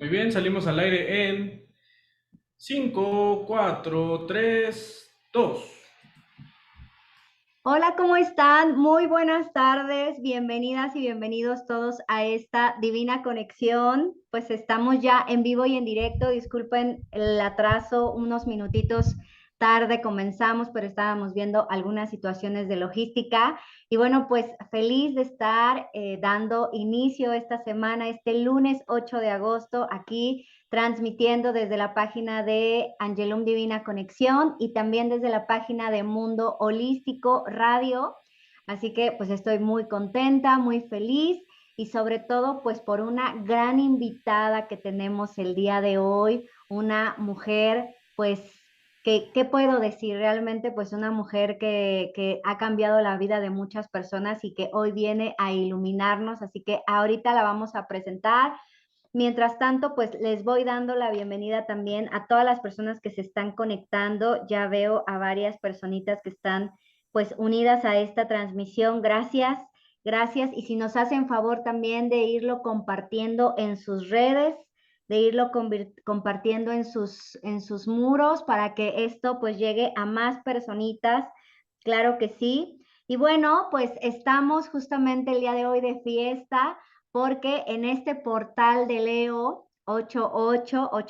Muy bien, salimos al aire en 5, 4, 3, 2. Hola, ¿cómo están? Muy buenas tardes, bienvenidas y bienvenidos todos a esta divina conexión. Pues estamos ya en vivo y en directo, disculpen el atraso, unos minutitos tarde comenzamos, pero estábamos viendo algunas situaciones de logística. Y bueno, pues feliz de estar dando inicio esta semana, este lunes 8 de agosto, aquí transmitiendo desde la página de Angelum Divina Conexión y también desde la página de Mundo Holístico Radio. Así que pues estoy muy contenta, muy feliz y sobre todo pues por una gran invitada que tenemos el día de hoy, una mujer pues ¿qué puedo decir? Realmente pues una mujer que ha cambiado la vida de muchas personas y que hoy viene a iluminarnos, así que ahorita la vamos a presentar. Mientras tanto, pues les voy dando la bienvenida también a todas las personas que se están conectando. Ya veo a varias personitas que están pues unidas a esta transmisión. Gracias, gracias. Y si nos hacen favor también de irlo compartiendo en sus redes, de irlo compartiendo en sus muros para que esto pues llegue a más personitas. Claro que sí. Y bueno, pues estamos justamente el día de hoy de fiesta porque en este portal de Leo 8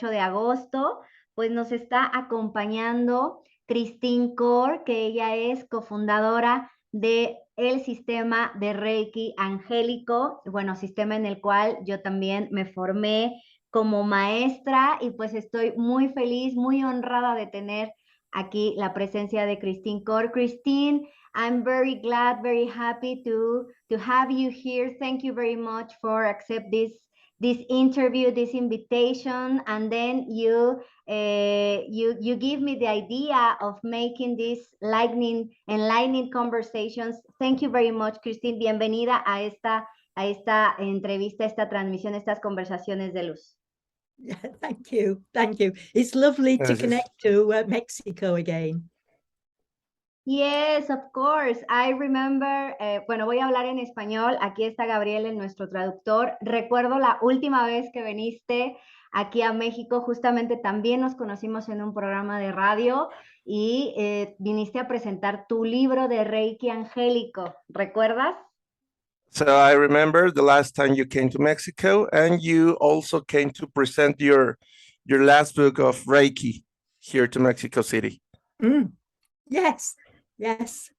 de agosto, pues nos está acompañando Christine Core, que ella es cofundadora de el sistema de Reiki Angélico, bueno, sistema en el cual yo también me formé como maestra y pues estoy muy feliz, muy honrada de tener aquí la presencia de Christine Core. Christine, I'm very glad, very happy to have you here. Thank you very much for accept this interview, this invitation, and then you give me the idea of making these enlightening conversations. Thank you very much, Christine. Bienvenida a esta entrevista, esta transmisión, estas conversaciones de luz. Yeah, thank you. Thank you. It's lovely to Gracias. connect to Mexico again. Yes, of course. I remember, bueno, voy a hablar en español. Aquí está Gabriel, nuestro traductor. Recuerdo la última vez que viniste aquí a México, justamente también nos conocimos en un programa de radio y viniste a presentar tu libro de Reiki Angélico. ¿Recuerdas? So I remember the last time you came to Mexico, and you also came to present your last book of Reiki here to Mexico City. Yes, yes.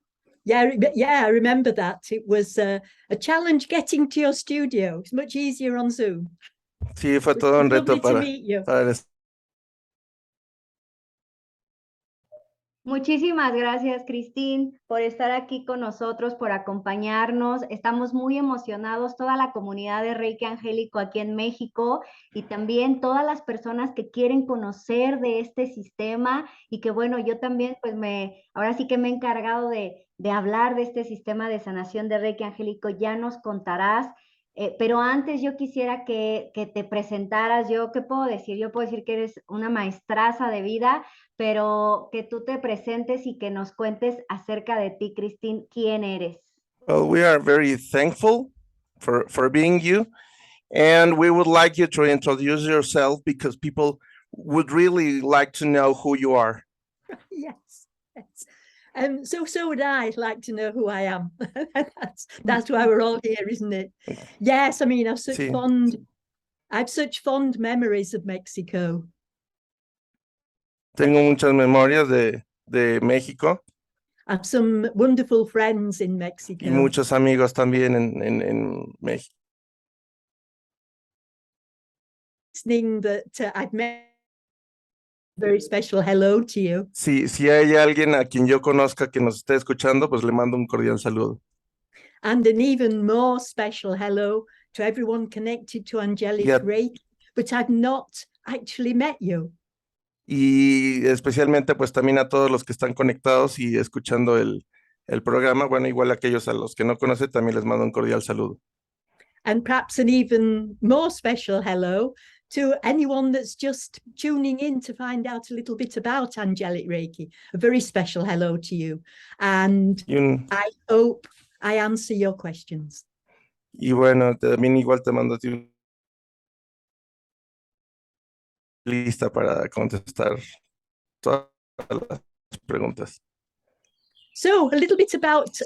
Yeah, I remember that. It was a challenge getting to your studio. It's much easier on Zoom. Sí, fue todo un reto Lovely to meet you. para Muchísimas gracias, Christine, por estar aquí con nosotros, por acompañarnos. Estamos muy emocionados, toda la comunidad de Reiki Angélico aquí en México y también todas las personas que quieren conocer de este sistema y que bueno, yo también pues ahora sí que me he encargado de hablar de este sistema de sanación de Reiki Angélico, ya nos contarás. Pero antes yo quisiera que te presentaras. ¿Qué puedo decir? Yo puedo decir que eres una maestraza de vida, pero que tú te presentes y que nos cuentes acerca de ti, Christine, ¿quién eres? Well, we are very thankful for being you, and we would like you to introduce yourself because people would really like to know who you are. Yes, yes. So would I like to know who I am. That's why we're all here, isn't it? Yes, I mean, I've such fond memories of Mexico. Tengo muchas memorias de México. I have some wonderful friends in Mexico. Y muchos amigos también en México. Listening that I've met. Very special hello to you. Si hay alguien a quien yo conozca que nos esté escuchando, pues le mando un cordial saludo. And an even more special hello to everyone connected to Angelic Reiki, but I've not actually met you. Y especialmente pues también a todos los que están conectados y escuchando el programa. Bueno, igual a aquellos a los que no conocen, también les mando un cordial saludo. And perhaps an even more special hello to anyone that's just tuning in to find out a little bit about Angelic Reiki. A very special hello to you. And I hope I answer your questions. Y bueno, también igual te mando a ti lista para contestar todas las preguntas. So a little bit about,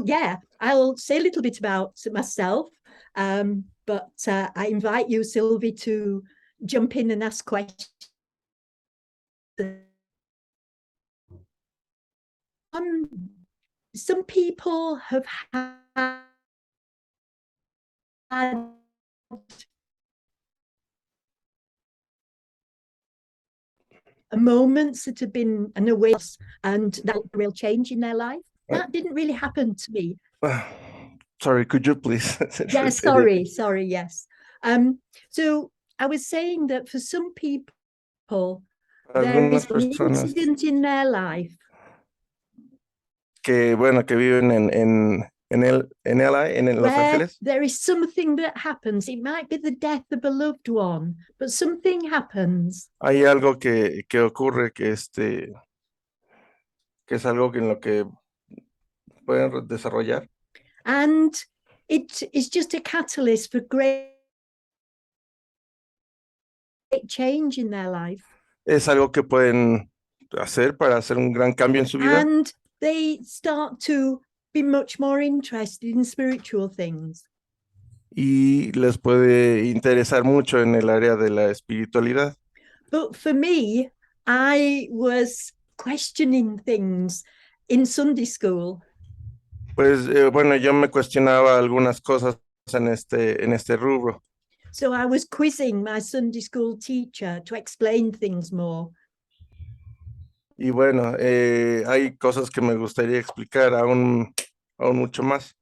yeah, I'll say a little bit about myself, but I invite you, Sylvie, to jump in and ask questions. Some people have had moments that have been an awareness and that a real change in their life. That didn't really happen to me. Sorry, could you please? Yeah, sorry, yes. So I was saying that for some people, there is an incident in their life. Que bueno, que viven en LA, en Los Ángeles. There is something that happens. It might be the death of a loved one, but something happens. Hay algo que ocurre que es algo en lo que pueden desarrollar. And it is just a catalyst for great change in their life. Es algo que pueden hacer para hacer un gran cambio en su vida. And they start to be much more interested in spiritual things. Y les puede interesar mucho en el área de la espiritualidad. But for me, I was questioning things in Sunday school. Pues bueno, yo me cuestionaba algunas cosas en este rubro. So I was quizzing my Sunday school teacher to explain things more. Y bueno, hay cosas que me gustaría explicar aún mucho más.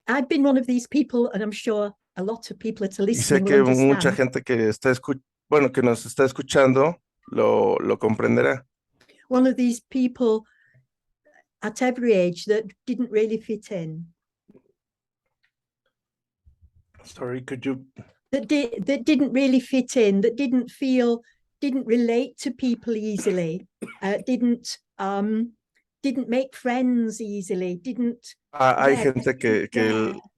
I've been one of these people, and I'm sure a lot of people that are Y sé listening que will mucha understand. gente que que nos está escuchando lo comprenderá. One of these people at every age that didn't really fit in. Sorry, could you? That didn't really fit in, that didn't relate to people easily, didn't make friends easily, Hay gente que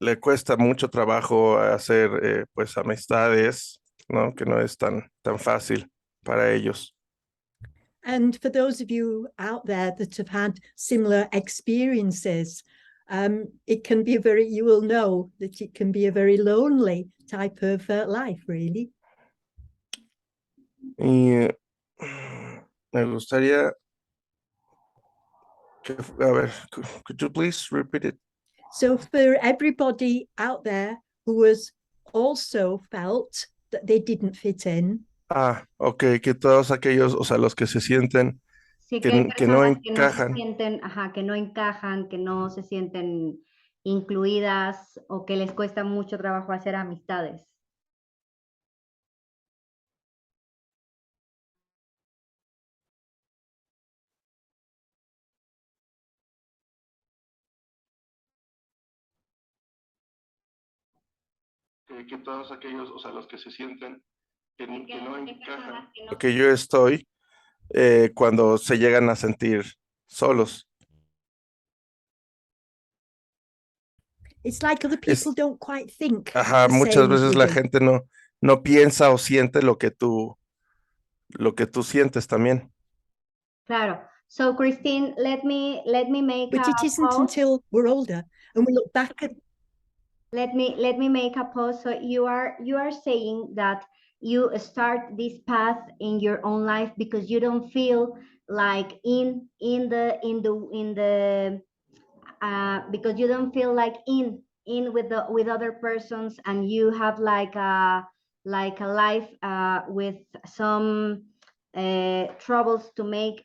le cuesta mucho trabajo hacer pues amistades, ¿no? Que no es tan fácil para ellos. And for those of you out there that have had similar experiences, it can be you will know that it can be a very lonely type of life, really. Y me gustaría a ver, could you please repeat it? So for everybody out there who has also felt that they didn't fit in. Ok, que todos aquellos, o sea, los que se sienten Sí, que hay no personas que no se encajan. sienten, que no encajan, que no se sienten incluidas o que les cuesta mucho trabajo hacer amistades. Que todos aquellos, o sea, los que se sienten que no encajan. Que no- Lo que yo estoy cuando se llegan a sentir solos. It's like other people don't quite think. Muchas veces la gente no piensa o siente lo que tú sientes también. Claro. So Christine, let me make But it isn't pause. until we're older and we look back at. Let me make a pause. So you are saying that you start this path in your own life because you don't feel like because you don't feel like in with other persons, and you have like a life with some troubles to make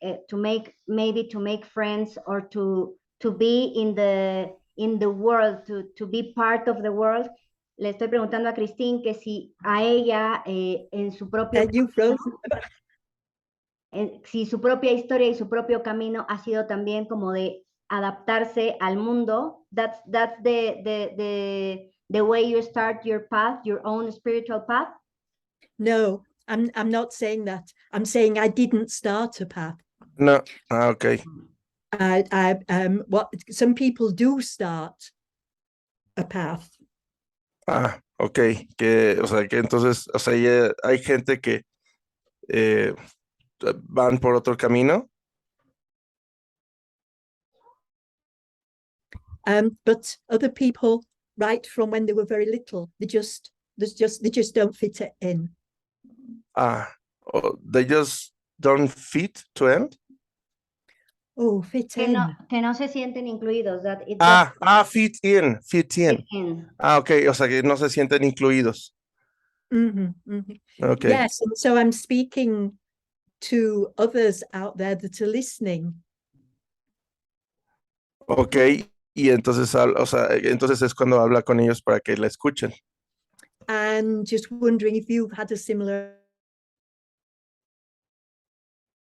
friends or to be in the world, to be part of the world. Le estoy preguntando a Christine que si a ella en su propio si su propia historia y su propio camino ha sido también como de adaptarse al mundo. That's the way you start your path, your own spiritual path. No, I'm not saying that. I'm saying I didn't start a path. No, okay. What some people do start a path. Ok, o sea, que entonces, o sea, hay gente que eh, van por otro camino. But other people, right from when they were very little, they just don't fit it in. They just don't fit to end. Oh, fit in. Que no se sienten incluidos. That it doesn't Fit in. fit in. Ok, o sea, que no se sienten incluidos. Ok. Yes, and so I'm speaking to others out there that are listening. Ok, y entonces, o sea, entonces es cuando habla con ellos para que la escuchen. And just wondering if you've had a similar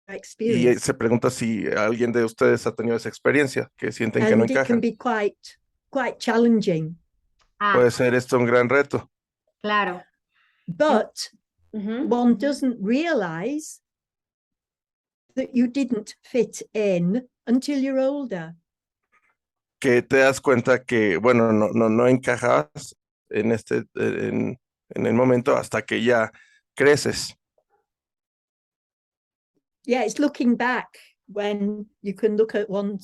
Y experience. se pregunta si alguien de ustedes ha tenido esa experiencia, que sienten que no And it can encajan. be quite challenging. Puede ser esto un gran reto. Claro. But one doesn't realize that you didn't fit in until you're older. Que te das cuenta que, bueno, no encajas en en el momento hasta que ya creces. Yeah, it's looking back when you can look at one,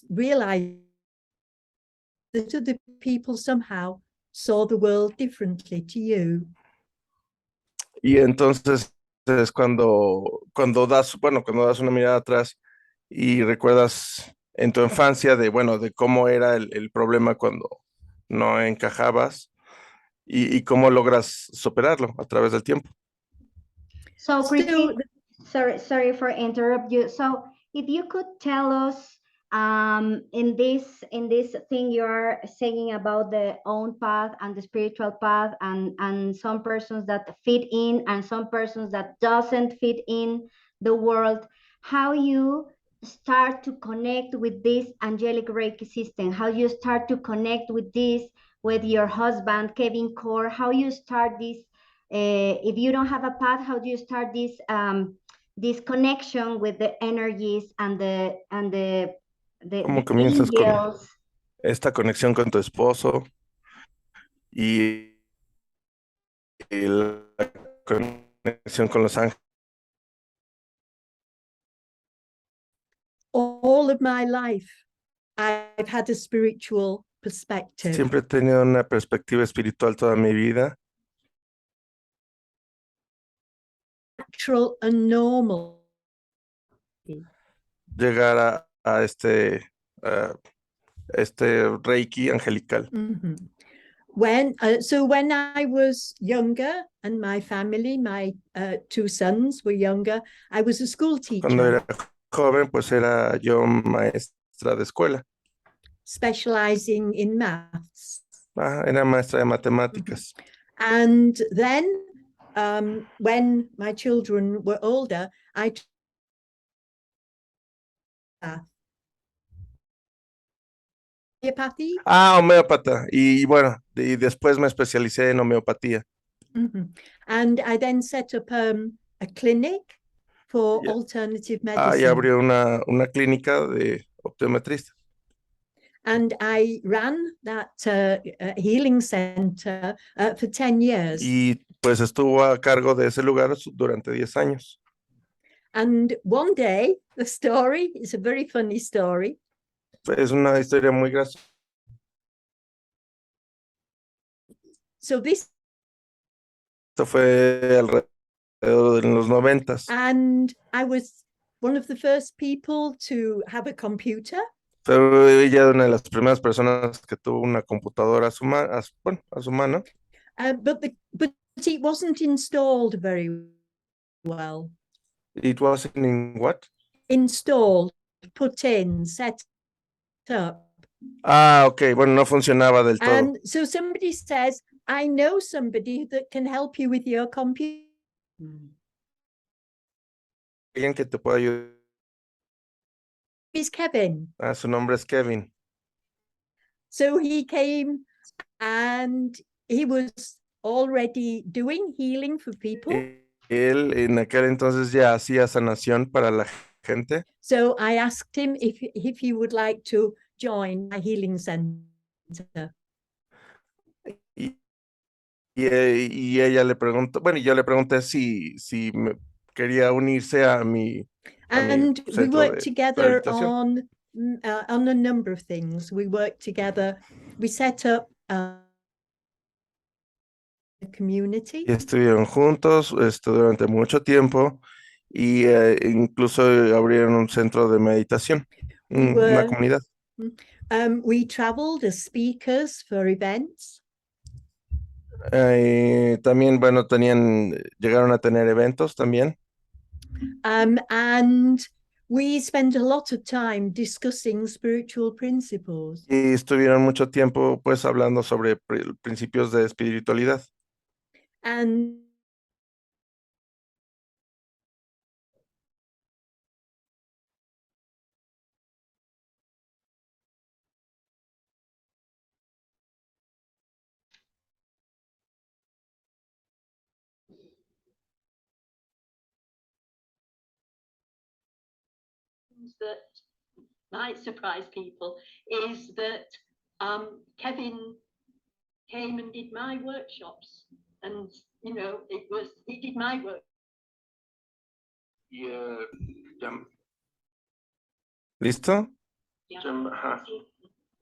realize that other people somehow saw the world differently to you. Y entonces es cuando das una mirada atrás y recuerdas en tu infancia de cómo era el problema cuando no encajabas y cómo logras superarlo a través del tiempo. So, Christine, sorry for interrupt you. So, if you could tell us, in this thing you are saying about the own path and the spiritual path, and some persons that fit in and some persons that doesn't fit in the world, how you start to connect with this angelic Reiki system, how you start to connect with this with your husband Kevin Core, how you start this. If you don't have a path, how do you start this connection with the energies and the ¿Cómo comienzas con angels? esta conexión con tu esposo y la conexión con los ángeles? All of my life, I've had a spiritual perspective. Siempre he tenido una perspectiva espiritual toda mi vida. Natural and normal. Llegar a este Reiki angelical. When I was younger and my family, my two sons were younger, I was a school teacher. Cuando era joven, pues era yo maestra de escuela. Specializing in maths. Era maestra de matemáticas. And then when my children were older, I homeopathy. Homeópata. Y bueno, y después me especialicé en homeopatía. And I then set up a clinic for alternative medicine. Y abrió una clínica de optometrista. And I ran that healing center for 10 years. Y pues estuvo a cargo de ese lugar durante 10 años. And one day, the story is a very funny story. Es una historia muy graciosa. So this. Esto fue alrededor de los 90s. And I was one of the first people to have a computer. Fue ella una de las primeras personas que tuvo una computadora a su mano. But it wasn't installed very well. It wasn't in what? Installed, put in, set up. Ok, bueno, no funcionaba del todo. And so somebody says, I know somebody that can help you with your computer. Alguien que te pueda ayudar. Is Kevin. Su nombre es Kevin. So he came and he was already doing healing for people. Él en aquel entonces ya hacía sanación para la gente. So I asked him if he would like to join my healing center. Y ella le preguntó, bueno, y yo le pregunté si quería unirse a mi And we centro worked de together rehabilitación. on a number of things. We worked together. We set up a community. Y estuvieron juntos durante mucho tiempo y incluso abrieron un centro de meditación, una comunidad. We traveled as speakers for events. También, bueno, llegaron a tener eventos también. And we spent a lot of time discussing spiritual principles. Y estuvieron mucho tiempo, pues, hablando sobre principios de espiritualidad. And that might surprise people is that Kevin came and did my workshops, and he did my work. ¿Listo? Yeah. Ajá.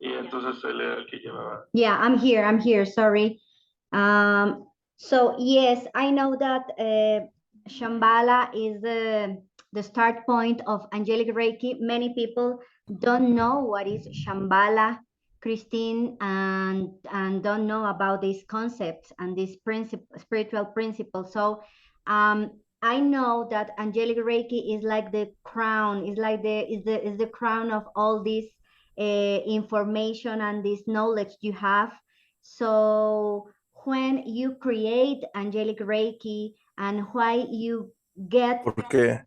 Y entonces él era el que llevaba. Yeah, I'm here, sorry. So yes, I know that Shambhala is the start point of angelic Reiki. Many people don't know what is Shambhala, Christine, and don't know about these concepts and these spiritual principles. So I know that angelic Reiki is like the crown, is the crown of all these information and this knowledge you have. So when you create angelic Reiki and why you get... Porque,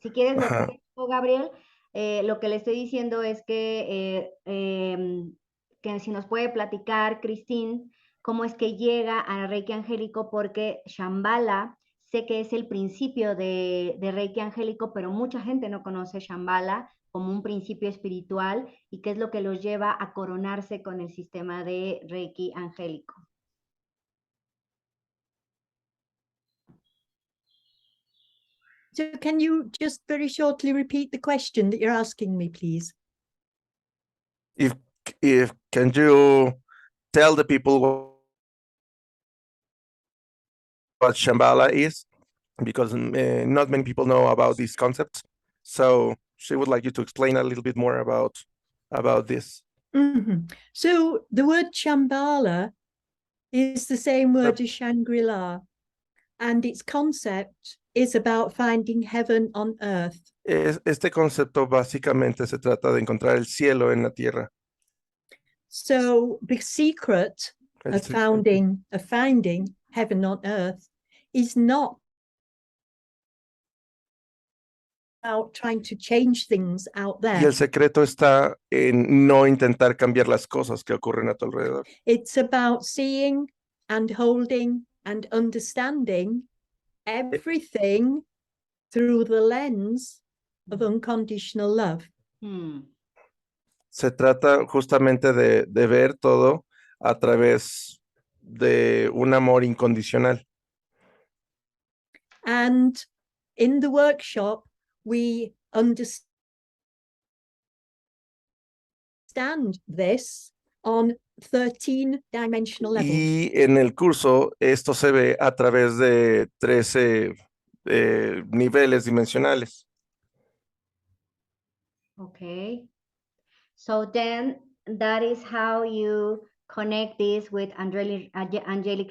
Si quieres, ajá, Gabriel, lo que le estoy diciendo es que si nos puede platicar, Christine, cómo es que llega a Reiki Angélico, porque Shambhala sé que es el principio de Reiki Angélico, pero mucha gente no conoce Shambhala como un principio espiritual y qué es lo que los lleva a coronarse con el sistema de Reiki Angélico. so can you just very shortly repeat the question that you're asking me, please? if can you tell the people what Shambhala is? Because not many people know about these concepts. So she would like you to explain a little bit more about this. Mm-hmm. So the word Shambhala is the same word as Shangri-La, and its concept is about finding heaven on earth. Este concepto básicamente se trata de encontrar el cielo en la tierra. So the secret of finding heaven on earth is not about trying to change things out Y there. el secreto está en no intentar cambiar las cosas que ocurren a tu alrededor. It's about seeing and holding and understanding everything through the lens of unconditional love. Se trata justamente de ver todo a través de un amor incondicional. And in the workshop, we understand this on 13-dimensional levels. Y en el curso esto se ve a través de 13 niveles dimensionales. Okay. So then that is how you connect this with angelic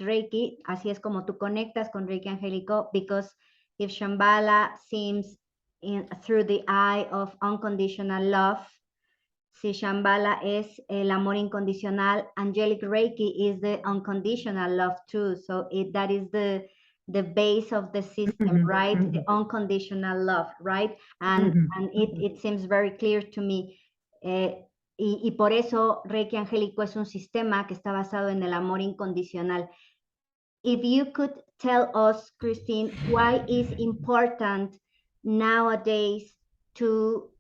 Reiki. Así es como tú conectas con Reiki Angélico, because if Shambhala seems through the eye of unconditional love, si Shambhala es el amor incondicional, angelic Reiki is the unconditional love too. So that is the base of the system, right? The unconditional love, right? And it seems very clear to me. Y por eso Reiki Angélico es un sistema que está basado en el amor incondicional. If you could tell us, Christine, why is important nowadays to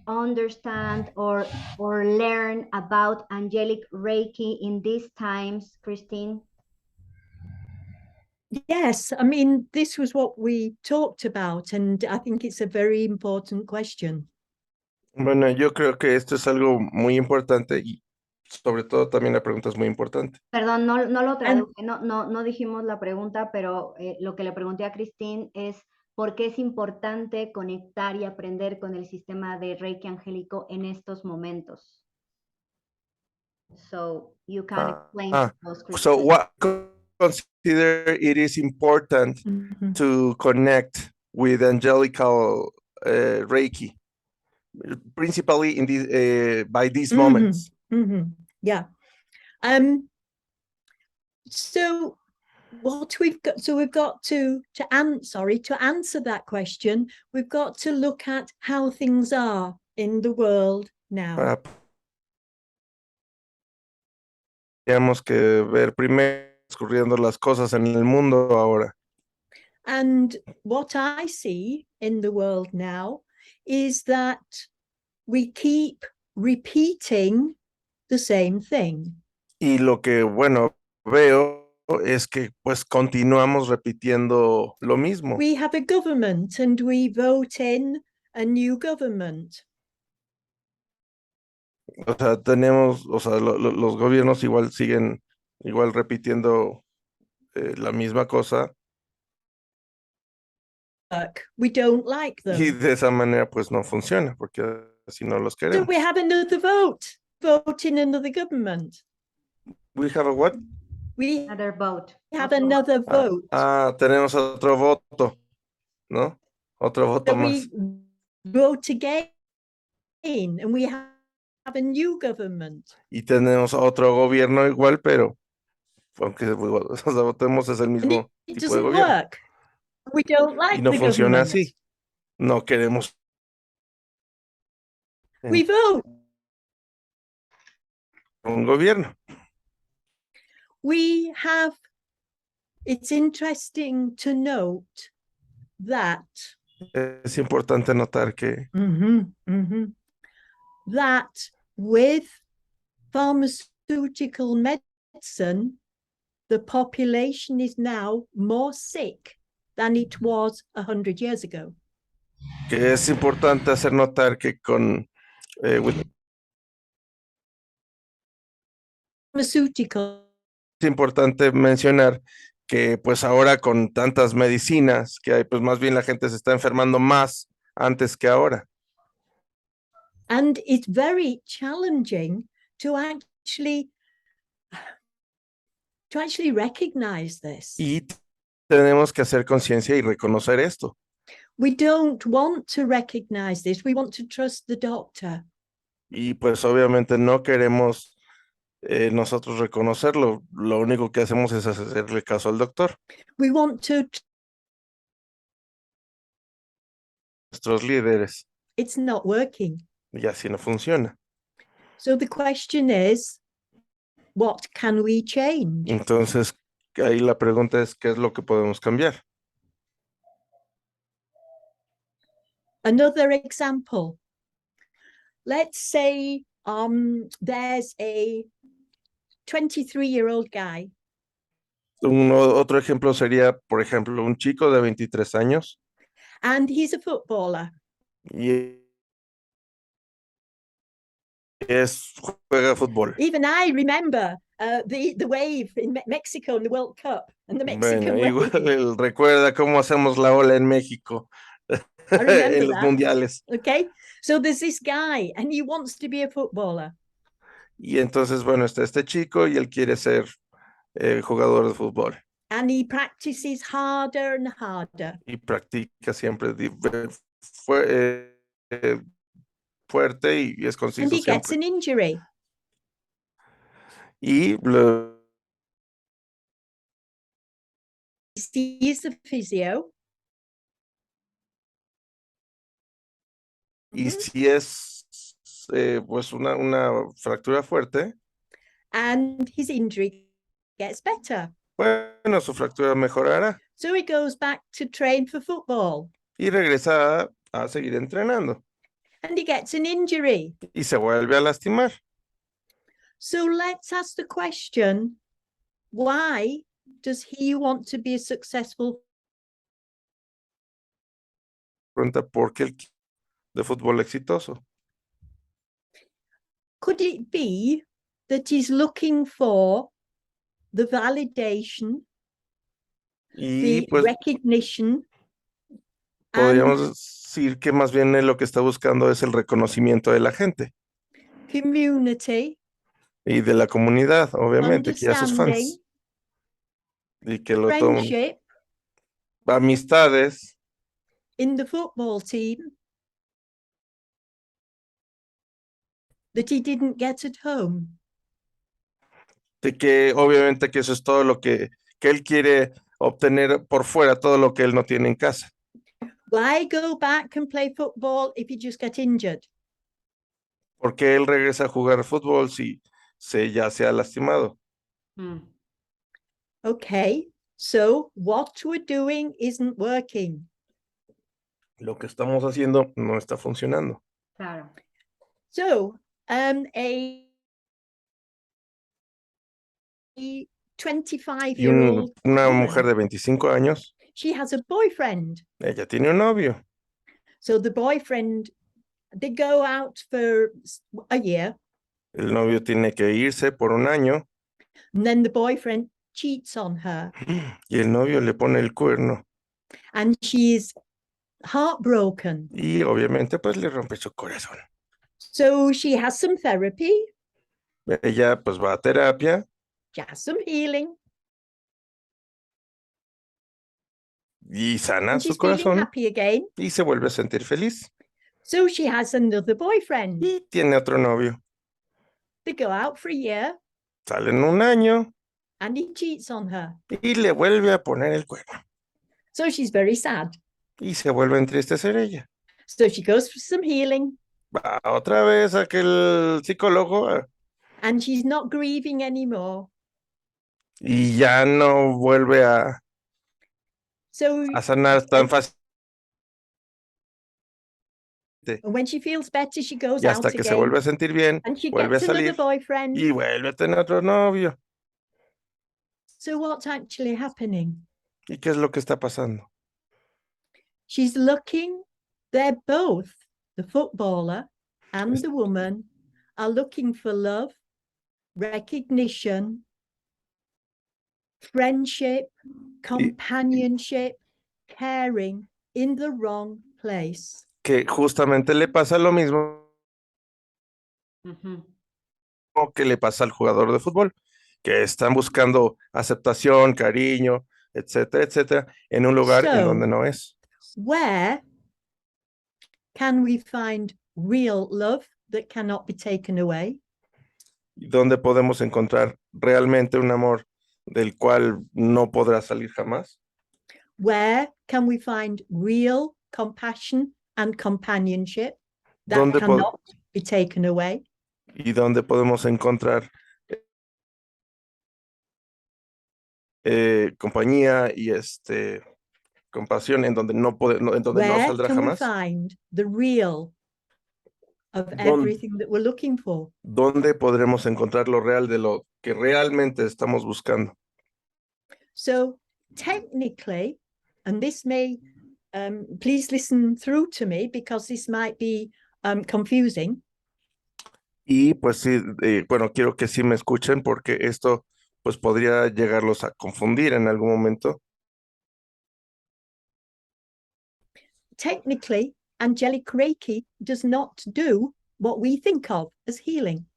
understand or learn about angelic Reiki in these times, Christine? Yes, I mean, this was what we talked about, and I think it's a very important question. Bueno, yo creo que esto es algo muy importante y sobre todo también la pregunta es muy importante. Perdón, no lo traduje, no dijimos la pregunta, pero lo que le pregunté a Christine es ¿por qué es importante conectar y aprender con el sistema de Reiki Angélico en estos momentos? So you can explain to us, Christine. So what consider it is important to connect with angelical Reiki, principally in these by these moments. Yeah. So what we've got to answer that question, we've got to look at how things are in the world now. Tenemos que ver primero ocurriendo las cosas en el mundo ahora. And what I see in the world now is that we keep repeating the same thing. Y lo que, bueno, veo es que pues continuamos repitiendo lo mismo. We have a government and we vote in a new government. O sea, tenemos, o sea, los gobiernos igual siguen igual repitiendo la misma cosa. We don't like them. Y de esa manera pues no funciona, porque así no los queremos. So we have another vote in another government. We have a what? We Another vote. have another vote. Tenemos otro voto, ¿no? Otro voto So más. we vote again and we have a new government. Y tenemos otro gobierno igual, pero aunque o sea, votemos es el mismo It tipo de doesn't gobierno. work. We don't like Y no the funciona government. así. No queremos. We vote. Un gobierno. We have, it's interesting to note that Es importante notar que that with pharmaceutical medicine, the population is now more sick than it was 100 years ago. Que es importante hacer notar que con Pharmaceutical. es importante mencionar que pues ahora con tantas medicinas que hay, pues más bien la gente se está enfermando más antes que ahora. And it's very challenging to actually recognize this. Y tenemos que hacer conciencia y reconocer esto. We don't want to recognize this. We want to trust the doctor. Y pues obviamente no queremos nosotros reconocerlo. Lo único que hacemos es hacerle caso al doctor. We want to. Nuestros líderes. It's not working. Y así no funciona. So the question is, what can we change? Entonces, ahí la pregunta es, ¿qué es lo que podemos cambiar? Another example. Let's say there's a 23-year-old guy. Otro ejemplo sería, por ejemplo, un chico de 23 años. And he's a footballer. Y juega fútbol. Even I remember the wave in Mexico in the World Cup and the Mexican wave. Igual él recuerda cómo hacemos la ola en México en los mundiales. Okay, so there's this guy and he wants to be a footballer. Y entonces, bueno, está este chico y él quiere ser jugador de fútbol. And he practices harder and harder. Y practica siempre fuerte y es conciso and he siempre. gets an injury. Y sees the physio. Y si es pues una fractura fuerte. And his injury gets better. Bueno, su fractura mejorará. So he goes back to train for football. Y regresa a seguir entrenando. and he gets an injury. y se vuelve a lastimar. So let's ask the question, why does he want to be a successful Pregunta por qué el equipo de fútbol exitoso. Could it be that he's looking for the validation, Y the pues recognition, podríamos and decir que más bien él lo que está buscando es el reconocimiento de la gente community, y de la comunidad, obviamente, que ya sus understanding, fans, y que lo toman. friendship Amistades, in the football team that he didn't get at home? de que obviamente que eso es todo lo que él quiere obtener por fuera, todo lo que él no tiene en casa. Why go back and play football if you just get injured? Porque él regresa a jugar fútbol si ya se ha lastimado. Okay, so what we're doing isn't working. Lo que estamos haciendo no está funcionando. Claro. So, a Y 25-year-old una woman, mujer de 25 años, she has a boyfriend. ella tiene un novio. So the boyfriend, they go out for a year, El novio tiene que irse por un año and then the boyfriend cheats on her, y el novio le pone el cuerno and she's heartbroken. y obviamente pues le rompe su corazón. So she has some therapy, Ella pues va a terapia she has some healing, y sana and su she's feeling corazón happy again. y se vuelve a sentir feliz. So she has another boyfriend. Y tiene otro novio. They go out for a year, Salen un año and he cheats on her. y le vuelve a poner el cuerno. So she's very sad. Y se vuelve a entristecer ella. So she goes for some healing, Va otra vez a aquel psicólogo and she's not grieving anymore. y ya no vuelve a So sanar tan fácil. when she feels better, she goes Y out hasta que se again, vuelve a sentir bien, and she vuelve a gets another salir boyfriend. y vuelve a tener otro novio. So what's actually happening? ¿Y qué es lo que está pasando? She's looking, they're both, the footballer and the woman, are looking for love, recognition, friendship, companionship, caring in the wrong place. Que justamente le pasa lo mismo que le pasa al jugador de fútbol, que están buscando aceptación, cariño, etcétera, etcétera, en un lugar en donde no es. Where can we find real love that cannot be taken away? ¿Dónde podemos encontrar realmente un amor del cual no podrá salir jamás? Where can we find real compassion and companionship that ¿Dónde cannot be taken away? ¿Y dónde podemos encontrar compañía y compasión en donde no en donde no Where saldrá can we jamás? find the real of everything that we're looking for? ¿Dónde podremos encontrar lo real de lo que realmente estamos buscando? So technically, and this may, please listen through to me because this might be confusing. Y pues sí, bueno, quiero que sí me escuchen porque esto pues podría llegarlos a confundir en algún momento. Technically, angelic Reiki does not do what we think of as healing.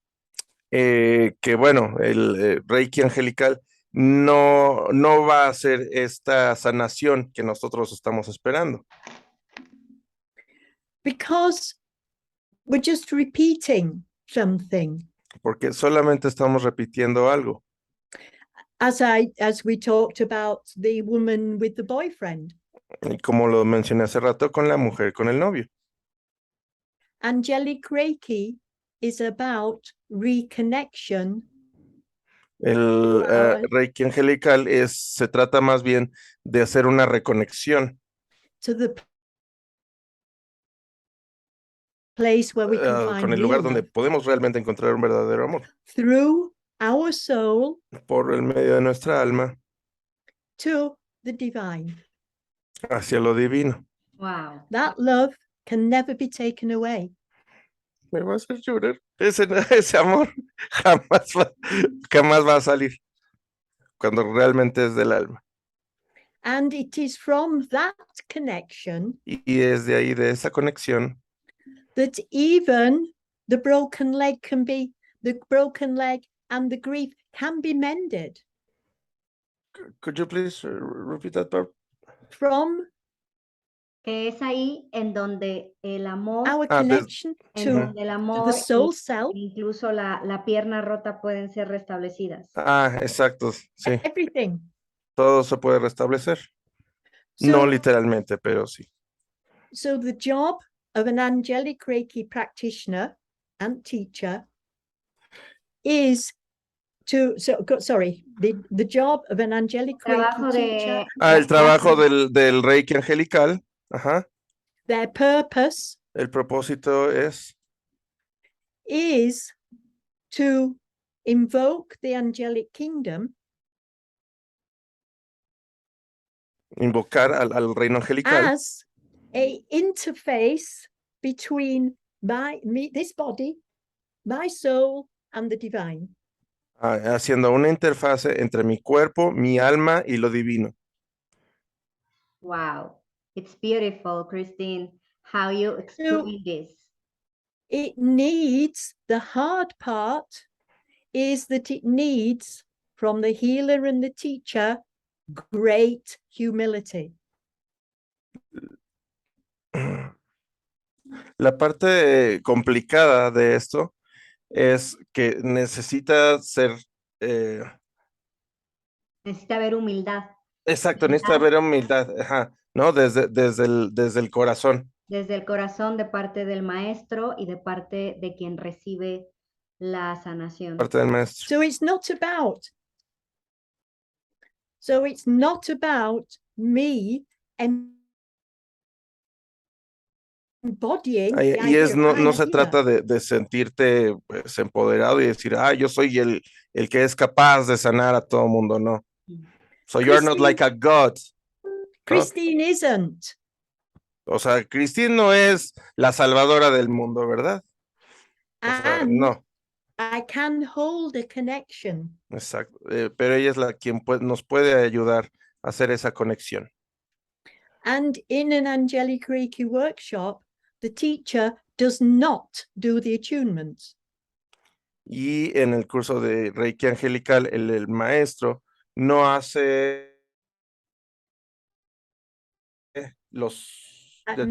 Que bueno, el Reiki Angelical no va a hacer esta sanación que nosotros estamos esperando. Because we're just repeating something. Porque solamente estamos repitiendo algo. As we talked about the woman with the boyfriend. Y como lo mencioné hace rato con la mujer con el novio. Angelic Reiki is about reconnection. El Reiki Angelical se trata más bien de hacer una reconexión To the place where we can find con el real lugar donde love, podemos realmente encontrar un verdadero amor, through our soul por el medio de nuestra alma to the divine. hacia lo divino. Wow. That love can never be taken away. Me va a hacer llorar. Ese amor jamás va a salir cuando realmente es del alma. And it is from that connection Y es de ahí, de esa conexión, that even the broken leg and the grief can be mended. could you please repeat that part? From Que es ahí en donde el amor, our Ah, connection en to donde el the amor soul self, incluso la pierna rota pueden ser restablecidas. Exacto, sí. everything. Todo se puede restablecer. No So, literalmente, pero sí. so the job of an angelic Reiki practitioner and teacher is the job of an angelic Trabajo Reiki teacher, El trabajo del Reiki angelical, ajá, their purpose el propósito es is to invoke the angelic kingdom invocar al reino angelical as a interface between this body, my soul, and the divine. haciendo una interfase entre mi cuerpo, mi alma y lo divino. Wow. It's beautiful, Christine, how you explain this. It needs, the hard part is that it needs from the healer and the teacher great humility. La parte complicada de esto es que necesita ser, Necesita haber humildad. exacto, necesita haber humildad, ajá, ¿no? Desde el corazón. Desde el corazón de parte del maestro y de parte de quien recibe la sanación. Parte del maestro. So it's not about me embodying the Y idea no of se trata de sentirte pues, empoderado y decir, yo soy el que es capaz de sanar a todo mundo, no. So you're not like a god. Christine isn't. O sea, Christine no es la salvadora del mundo, ¿verdad? O sea, no. I can hold a connection. Exacto. Pero ella es quien nos puede ayudar a hacer esa conexión. And in an angelic Reiki workshop, the teacher does not do the attunements. Y en el curso de Reiki Angelical, el maestro no hace los las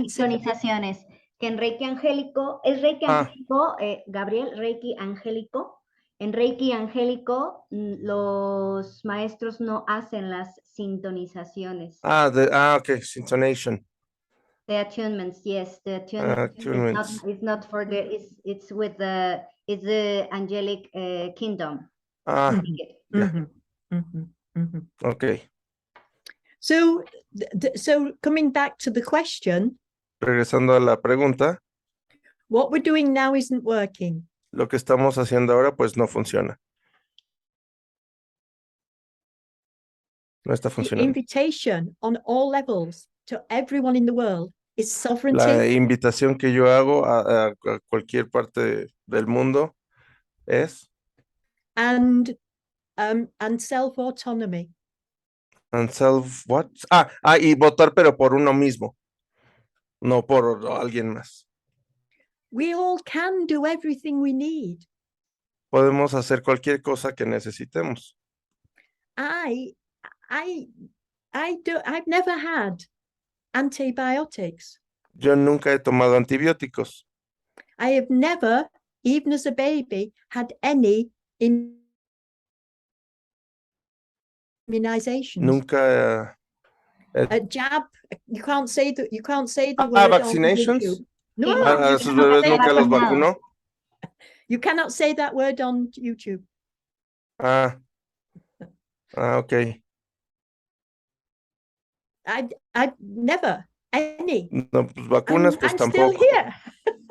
sintonizaciones. Que en Reiki Angélico, ¿es Reiki Angélico, Gabriel? Reiki Angélico. En Reiki Angélico, los maestros no hacen las sintonizaciones. ok, sintonation. The attunements, yes, the attunements. It's not for it's with it's the angelic kingdom. Okay. So coming back to the question. Regresando a la pregunta. What we're doing now isn't working. Lo que estamos haciendo ahora, pues no funciona. No está funcionando. The invitation on all levels to everyone in the world is sovereignty. La invitación que yo hago a cualquier parte del mundo es and self-autonomy. And self what? Y votar pero por uno mismo, no por alguien más. We all can do everything we need. Podemos hacer cualquier cosa que necesitemos. I've never had antibiotics. Yo nunca he tomado antibióticos. I have never, even as a baby, had any immunizations. Nunca. A jab. You can't say the word. Vaccinations. No, a sus bebés nunca los vacunó. You cannot say that word on YouTube. Okay. I've never any. No, pues vacunas, And pues I'm still tampoco. here.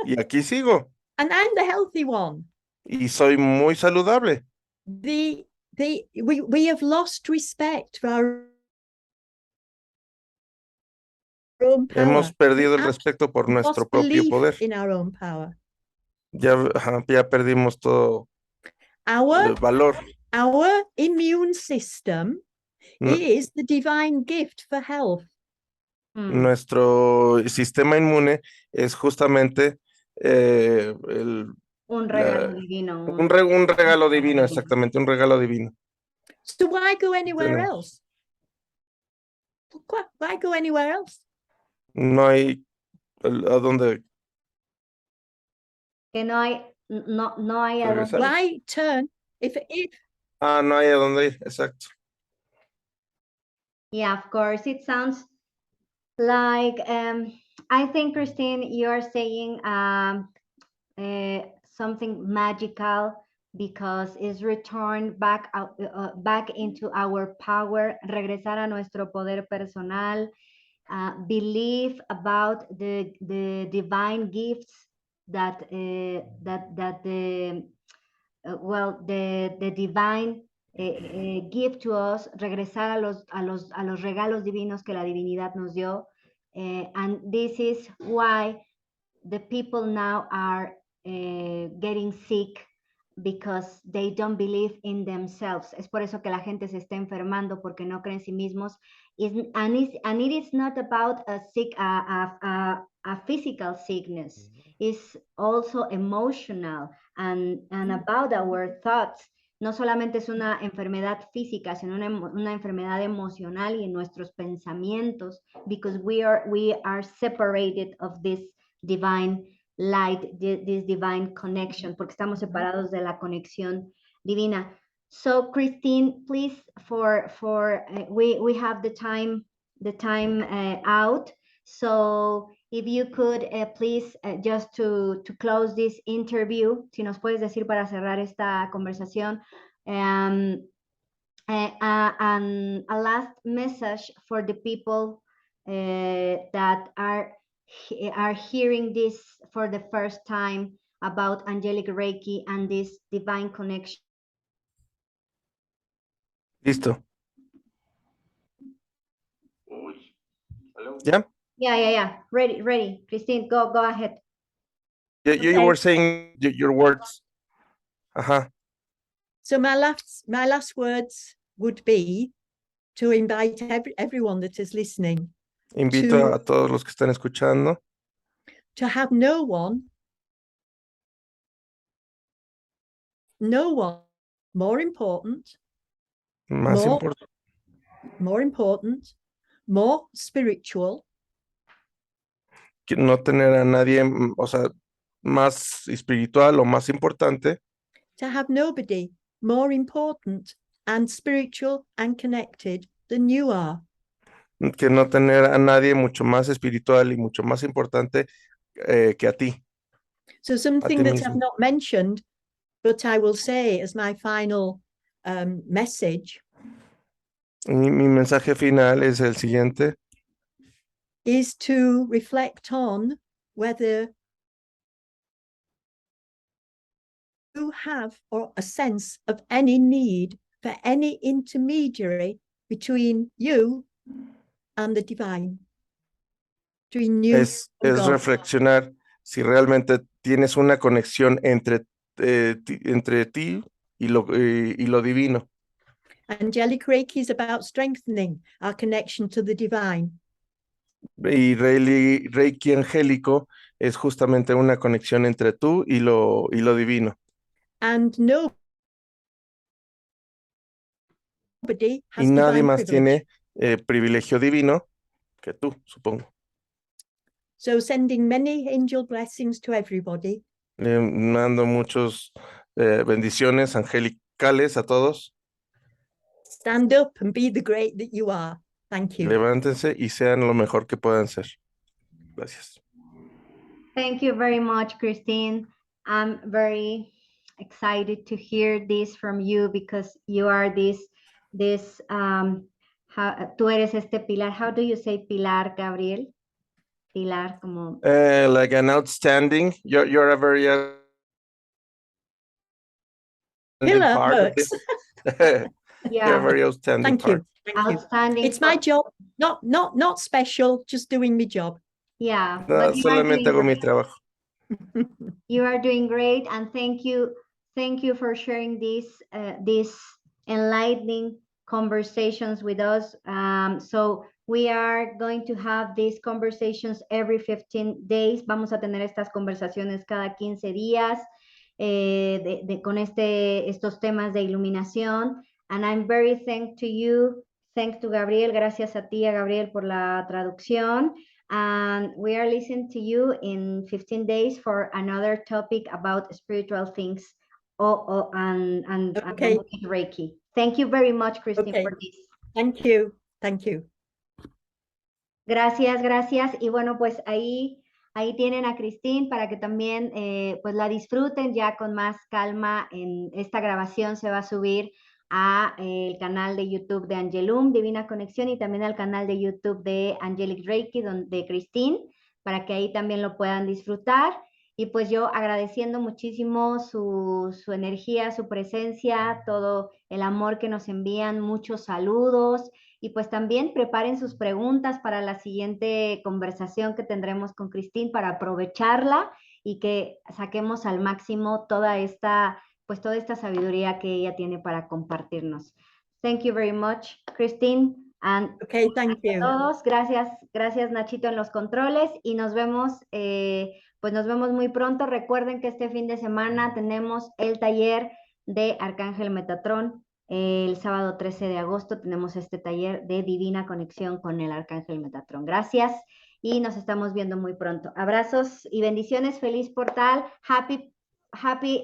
Y aquí sigo. And I'm the healthy one. Y soy muy saludable. We have lost respect for our own power. Hemos perdido el We respeto por lost nuestro propio belief poder. in our own power. Ya, ya perdimos todo el valor. Our immune system No- is the divine gift for health. Nuestro sistema inmune es justamente Un regalo divino. un regalo divino, exactamente, un regalo divino. So why go anywhere Tenemos. else? Why go anywhere else? No hay a dónde Que no hay a regresar. dónde ir. Why turn if No hay a dónde ir, exacto. Yeah, of course. It sounds like I think, Christine, you're saying something magical because it's returned back out, back into our power, regresar a nuestro poder personal, believe about the divine gifts that the divine give to us, regresar a los regalos divinos que la divinidad nos dio. And this is why the people now are getting sick because they don't believe in themselves. Es por eso que la gente se está enfermando porque no creen en sí mismos. And it is not about a physical sickness. It's also emotional and about our thoughts. No solamente es una enfermedad física, sino una enfermedad emocional y en nuestros pensamientos, because we are separated of this divine light, this divine connection, porque estamos separados de la conexión divina. So Christine, please, we have the time out. So if you could please just to close this interview, si nos puedes decir para cerrar esta conversación, and a last message for the people that are hearing this for the first time about angelic Reiki and this divine connection. Listo. ¿Ya? Yeah. Ready. Christine, go ahead. You were saying your words. Ajá. So my last words would be to invite everyone that is listening Invito a todos los que están escuchando to have no one more important, más importante, more spiritual, que no tener a nadie, o sea, más espiritual o más importante, to have nobody more important and spiritual and connected than you are. que no tener a nadie mucho más espiritual y mucho más importante que a ti. So something that mismo. I've not mentioned, but I will say as my final message. Mi mensaje final es el siguiente. Is to reflect on whether you have or a sense of any need for any intermediary between you and the divine. Between you Es and God. reflexionar si realmente tienes una conexión entre ti y lo divino. Angelic Reiki is about strengthening our connection to the divine. Y Reiki Angélico es justamente una conexión entre tú y lo divino. And nobody has Y nadie divine más privilege. tiene privilegio divino que tú, supongo. So sending many angel blessings to everybody. Le mando muchas bendiciones angelicales a todos. Stand up and be the great that you are. Thank you. Levántense y sean lo mejor que puedan ser. Gracias. Thank you very much, Christine. I'm very excited to hear this from you because you are tú eres este pilar. How do you say pilar, Gabriel? Pilar, como... Like an outstanding. You're a very Pillar part of works. this. You're a Yeah, very outstanding Thank part. you. Thank you. outstanding. It's my job, not special, just doing my job. Yeah, No, but you are solamente doing hago mi great. trabajo. You are doing great, and thank you for sharing these enlightening conversations with us. So we are going to have these conversations every 15 days. Vamos a tener estas conversaciones cada 15 días con estos temas de iluminación. And I'm very thankful to you. Thanks to Gabriel. Gracias a ti, a Gabriel, por la traducción. And we are listening to you in 15 days for another topic about spiritual things and Okay. Reiki. Thank you very much, Christine, Okay. for this. Thank you. Thank you. Gracias, gracias. Y bueno, pues ahí tienen a Christine para que también pues la disfruten ya con más calma. En esta grabación se va a subir a el canal de YouTube de Angelum, Divina Conexión, y también al canal de YouTube de Angelic Reiki, de Christine, para que ahí también lo puedan disfrutar. Y pues yo agradeciendo muchísimo su energía, su presencia, todo el amor que nos envían, muchos saludos. Y pues también preparen sus preguntas para la siguiente conversación que tendremos con Christine para aprovecharla y que saquemos al máximo toda esta sabiduría que ella tiene para compartirnos. Thank you very much, Christine. And Okay, thank you. a todos, gracias Nachito en los controles y nos vemos muy pronto. Recuerden que este fin de semana tenemos el taller de Arcángel Metatrón. El sábado 13 de agosto tenemos este taller de Divina Conexión con el Arcángel Metatrón. Gracias y nos estamos viendo muy pronto. Abrazos y bendiciones. Feliz portal. Happy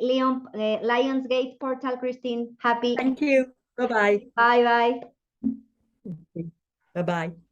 Lionsgate portal, Christine. Happy. Thank you. Bye-bye. Bye, bye. Bye-bye.